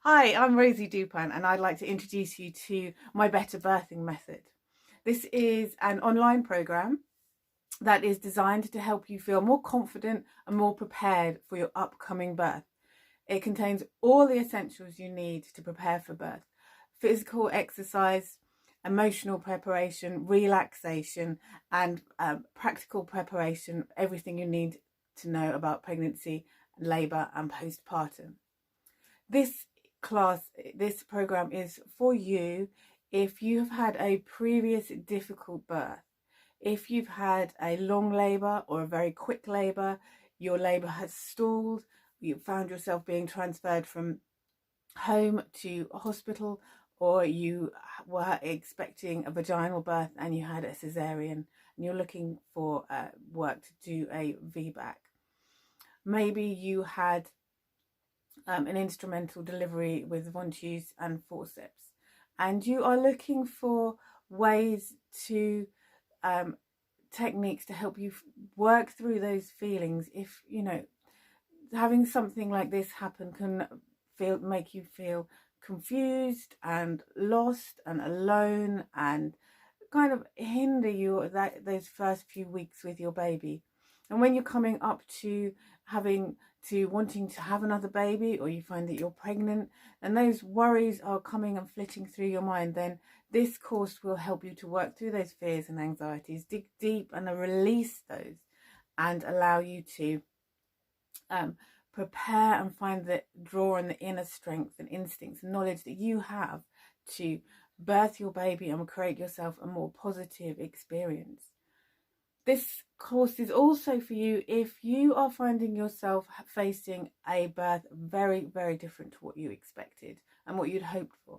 Hi, I'm Rosie Dupan, and I'd like to introduce you to my Better Birthing Method. This is an online program that is designed to help you feel more confident and more prepared for your upcoming birth. It contains all the essentials you need to prepare for birth: physical exercise, emotional preparation, relaxation, and practical preparation, everything you need to know about pregnancy, labour, and postpartum. This this program is for you if you've had a previous difficult birth, if you've had a long labour or a very quick labour, your labour has stalled, you found yourself being transferred from home to hospital, or you were expecting a vaginal birth and you had a cesarean and you're looking for work to do a VBAC. Maybe you had an instrumental delivery with ventouse and forceps, and you are looking for ways to techniques to help you work through those feelings. If you know, having something like this happen can make you feel confused and lost and alone, and kind of hinder you those first few weeks with your baby. And when you're coming up to wanting to have another baby, or you find that you're pregnant and those worries are coming and flitting through your mind, then this course will help you to work through those fears and anxieties, dig deep and release those, and allow you to prepare and draw on the inner strength and instincts and knowledge that you have to birth your baby and create yourself a more positive experience. This course is also for you if you are finding yourself facing a birth very, very different to what you expected and what you'd hoped for.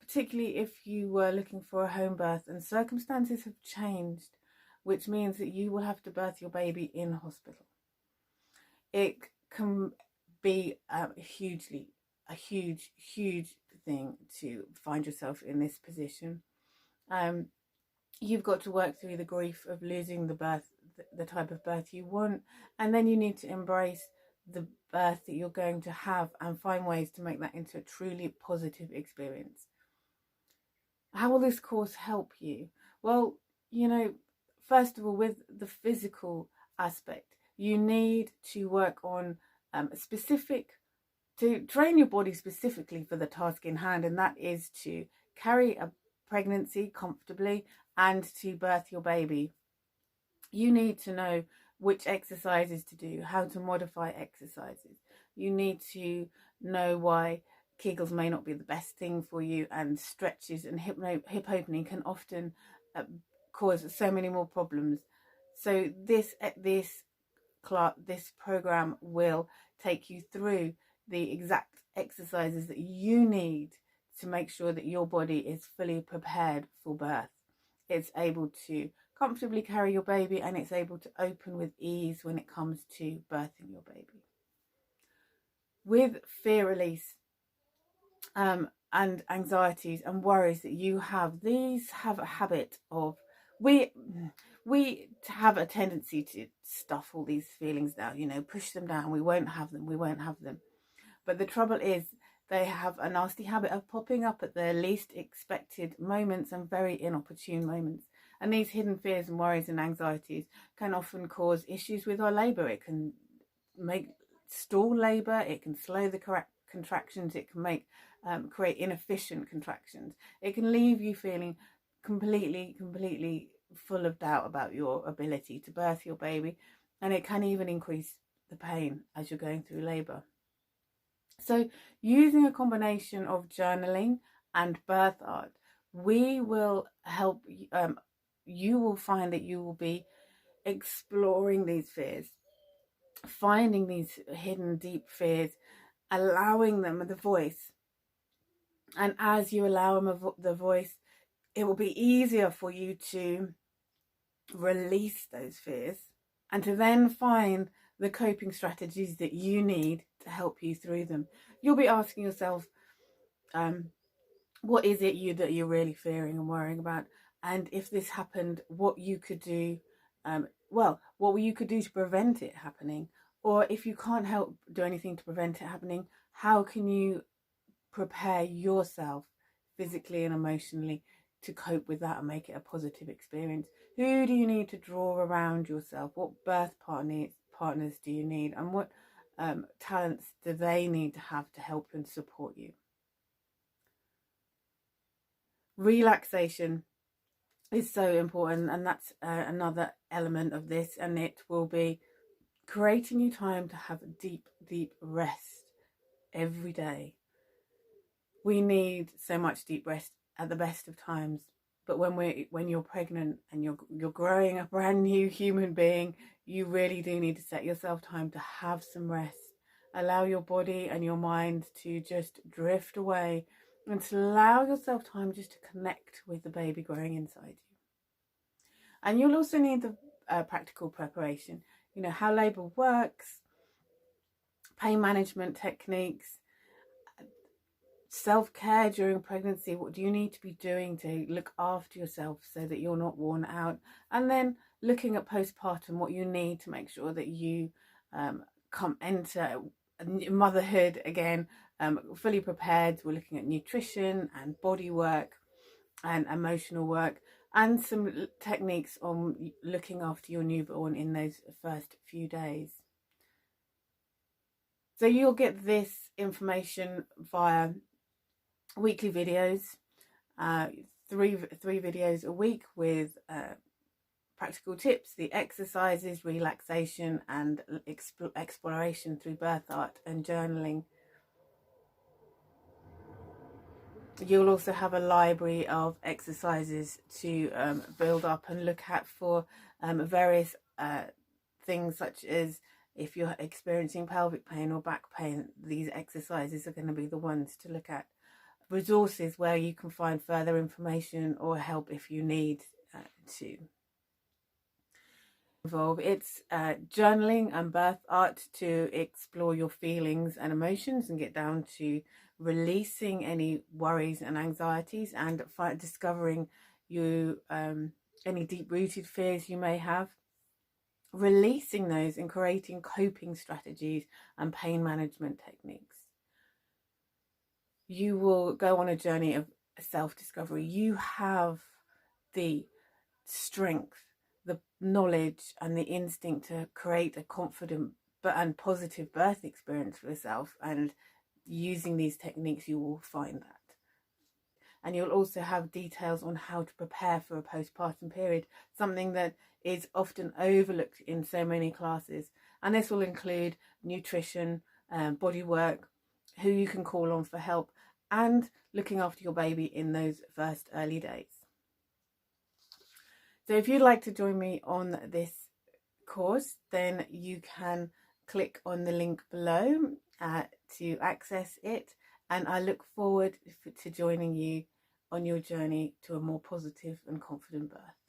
Particularly if you were looking for a home birth and circumstances have changed, which means that you will have to birth your baby in hospital. It can be a huge thing to find yourself in this position. You've got to work through the grief of losing the type of birth you want, and then you need to embrace the birth that you're going to have and find ways to make that into a truly positive experience. How will this course help you? Well, first of all, with the physical aspect, you need to work on to train your body specifically for the task in hand, and that is to carry a pregnancy comfortably and to birth your baby. You need to know which exercises to do, how to modify exercises. You need to know why Kegels may not be the best thing for you, and stretches and hip opening can often cause so many more problems. So this program will take you through the exact exercises that you need to make sure that your body is fully prepared for birth. It's able to comfortably carry your baby, and it's able to open with ease when it comes to birthing your baby. With fear release and anxieties and worries that you have, these have a habit of we have a tendency to stuff all these feelings down, push them down. We won't have them. But the trouble is, they have a nasty habit of popping up at the least expected moments and very inopportune moments. And these hidden fears and worries and anxieties can often cause issues with our labour. It can stall labour, it can slow the correct contractions, it can create inefficient contractions. It can leave you feeling completely full of doubt about your ability to birth your baby, and it can even increase the pain as you're going through labour. So using a combination of journaling and birth art, we will help you will find that you will be exploring these fears, finding these hidden deep fears, allowing them the voice. And as you allow them the voice, it will be easier for you to release those fears and to then find the coping strategies that you need to help you through them. You'll be asking yourself, what is it that you're really fearing and worrying about? And if this happened, what you could do, what you could do to prevent it happening? Or if you can't do anything to prevent it happening, how can you prepare yourself physically and emotionally to cope with that and make it a positive experience. Who do you need to draw around yourself? What birth partners do you need? And what talents do they need to have to help and support you? Relaxation is so important, and that's another element of this, and it will be creating you time to have deep rest every day. We need so much deep rest at the best of times, but when you're pregnant and you're growing a brand new human being, you really do need to set yourself time to have some rest. Allow your body and your mind to just drift away, and to allow yourself time just to connect with the baby growing inside you. And you'll also need the practical preparation, you know, how labour works, pain management techniques, self-care during pregnancy. What do you need to be doing to look after yourself so that you're not worn out? And then looking at postpartum, what you need to make sure that you enter motherhood again fully prepared. We're looking at nutrition and body work and emotional work, and some techniques on looking after your newborn in those first few days. So you'll get this information via weekly videos, three videos a week with practical tips, the exercises, relaxation and exploration through birth art and journaling. You'll also have a library of exercises to build up and look at for various things, such as if you're experiencing pelvic pain or back pain, these exercises are going to be the ones to look at. Resources where you can find further information or help if you need to. It's journaling and birth art to explore your feelings and emotions and get down to releasing any worries and anxieties, and discovering any deep-rooted fears you may have, releasing those and creating coping strategies and pain management techniques. You will go on a journey of self-discovery. You have the strength, the knowledge and the instinct to create a confident and positive birth experience for yourself, and using these techniques you will find that. And you'll also have details on how to prepare for a postpartum period, something that is often overlooked in so many classes. And this will include nutrition, body work, who you can call on for help, and looking after your baby in those first early days. So if you'd like to join me on this course, then you can click on the link below to access it, and I look forward to joining you on your journey to a more positive and confident birth.